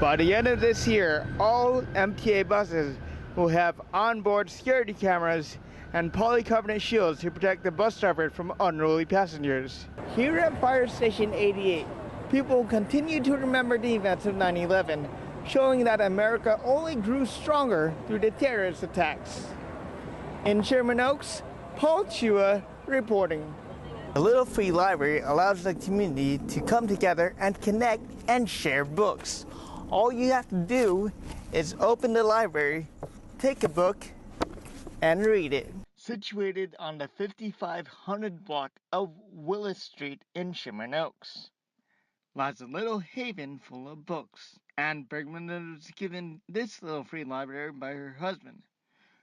By the end of this year, all MTA buses will have onboard security cameras and polycarbonate shields to protect the bus driver from unruly passengers. Here at Fire Station 88, people continue to remember the events of 9/11, showing that America only grew stronger through the terrorist attacks. In Sherman Oaks, Paul Chua reporting. The Little Free Library allows the community to come together and connect and share books. All you have to do is open the library, take a book, and read it. Situated on the 5500 block of Willis Street in Sherman Oaks lies a little haven full of books. Anne Bergman was given this little free library by her husband,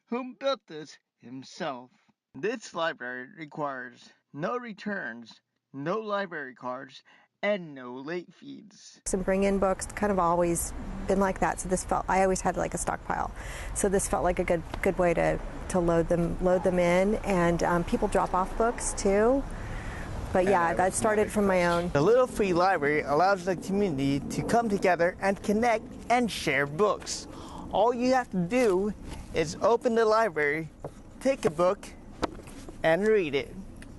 who built this himself. This library requires no returns, no library cards, and no late fees. So bring in books, kind of always been like that. So this felt, I always had like a stockpile. So this felt like a good way to load them in, and people drop off books too. But yeah, that started from my own. The Little Free Library allows the community to come together and connect and share books. All you have to do is open the library, take a book, and read it.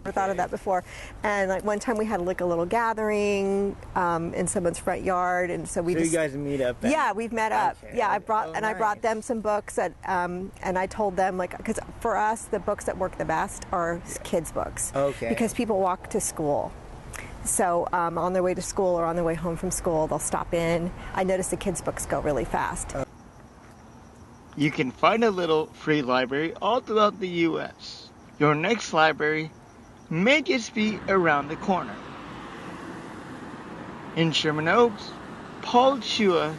Never thought of that before. And like one time we had like a little gathering in someone's front yard, and so we you guys meet up then? Yeah, we've met up. Okay. Yeah, I brought nice. I brought them some books that and I told them, like, because for us the books that work the best are kids books. Okay. Because people walk to school. So on their way to school or on their way home from school, they'll stop in. I notice the kids' books go really fast. You can find a Little Free Library all throughout the U.S. Your next library may just be around the corner. In Sherman Oaks, Paul Chua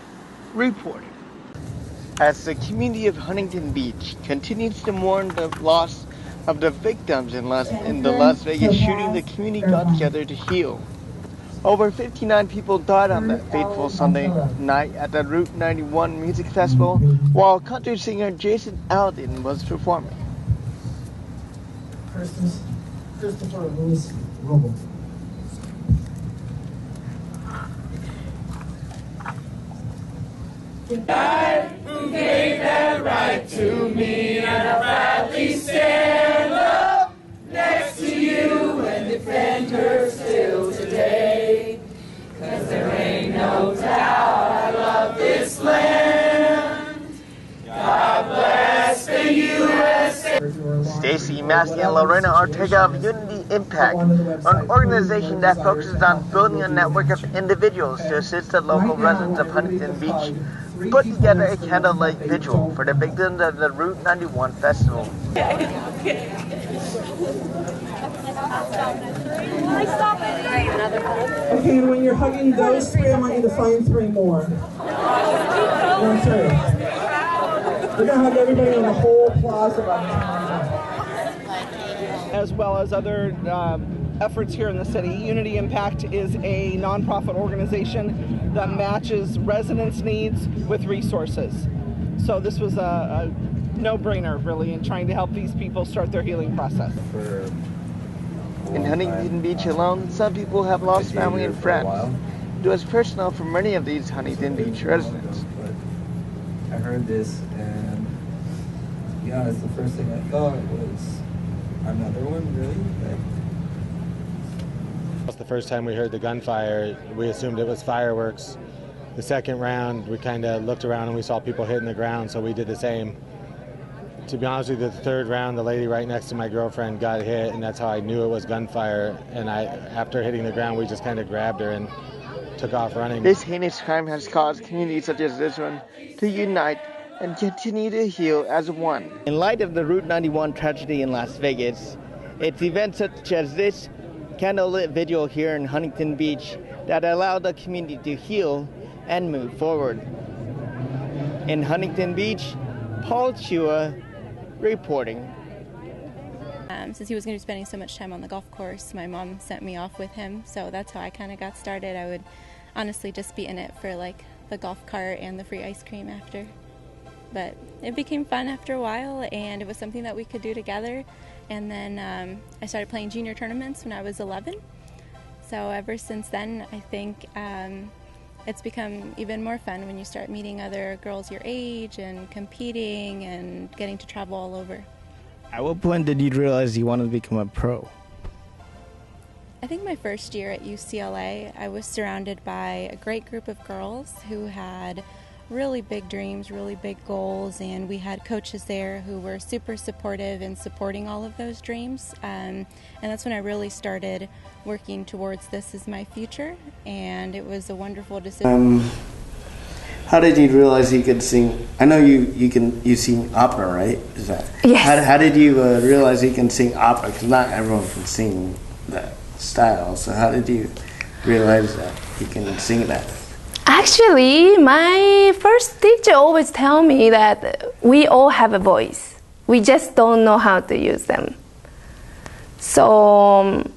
reporting. As the community of Huntington Beach continues to mourn the loss of the victims in the Las Vegas shooting, the community got together to heal. Over 59 people died on that fateful Sunday night at the Route 91 Music Festival, while country singer Jason Aldean was performing. Christopher Lewis Robo. God who gave that right to me, and I proudly stand up next to you and defend her still today. 'Cause there ain't no doubt I love this land. God bless the USA. Stacy Massey and Lorena Ortega of Unity Impact, an organization that focuses on building a network of individuals to assist the local residents of Huntington Beach, put together a candlelight vigil for the victims of the Route 91 festival. Okay, and when you're hugging those three, I want you to find three more. That's right. We're going to hug everybody on the whole plaza. As well as other efforts here in the city. Unity Impact is a nonprofit organization that matches residents' needs with resources. So this was a no-brainer, really, in trying to help these people start their healing process. In Huntington Beach alone, some people have lost family and friends. It was personal for many of these Huntington Beach residents. I heard this, and to be honest, the first thing I thought was, another one, really? The first time we heard the gunfire, we assumed it was fireworks. The second round, we kind of looked around and we saw people hitting the ground, so we did the same. To be honest with you, the third round, the lady right next to my girlfriend got hit, and that's how I knew it was gunfire. And after hitting the ground, we just kind of grabbed her and took off running. This heinous crime has caused communities such as this one to unite and continue to heal as one. In light of the Route 91 tragedy in Las Vegas, it's events such as this candlelit vigil here in Huntington Beach that allow the community to heal and move forward. In Huntington Beach, Paul Chua reporting. Since he was going to be spending so much time on the golf course, my mom sent me off with him, so that's how I kind of got started. I would honestly just be in it for like the golf cart and the free ice cream after. But it became fun after a while, and it was something that we could do together. And then I started playing junior tournaments when I was 11. So ever since then, I think it's become even more fun when you start meeting other girls your age and competing and getting to travel all over. At what point did you realize you wanted to become a pro? I think my first year at UCLA, I was surrounded by a great group of girls who had really big dreams, really big goals, and we had coaches there who were super supportive in supporting all of those dreams. And that's when I really started working towards this as my future, and it was a wonderful decision. How did you realize you could sing? I know you sing opera, right? Is that? Yes. How did you realize you can sing opera? Because not everyone can sing that style. So how did you realize that you can sing that? Actually, my first teacher always tell me that we all have a voice. We just don't know how to use them. So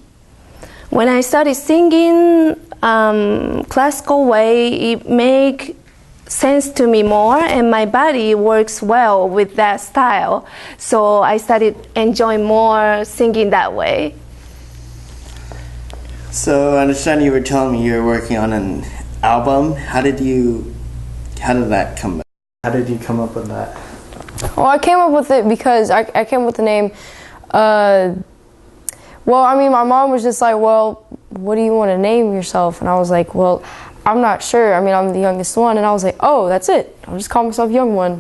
when I started singing classical way, it make sense to me more, and my body works well with that style. So I started enjoying more singing that way. So I understand you were telling me you were working on an album. How did that come about? How did you come up with that? Well, I came up with it because I came up with the name. Well, I mean, my mom was just like, well, what do you want to name yourself? And I was like, well, I'm not sure. I mean, I'm the youngest one. And I was like, oh, that's it. I'll just call myself Young One.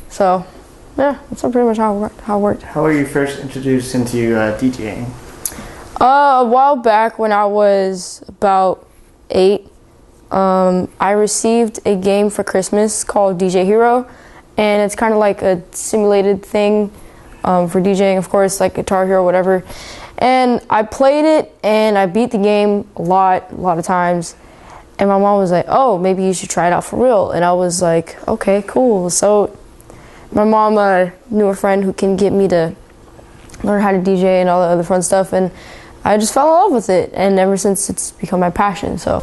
So, yeah, that's pretty much how it worked. How were you first introduced into DJing? A while back when I was about 8, I received a game for Christmas called DJ Hero. And it's kind of like a simulated thing for DJing, of course, like Guitar Hero, whatever. And I played it, and I beat the game a lot of times. And my mom was like, oh, maybe you should try it out for real. And I was like, okay, cool. So my mom knew a friend who can get me to learn how to DJ and all the other fun stuff. And I just fell in love with it. And ever since, it's become my passion, so.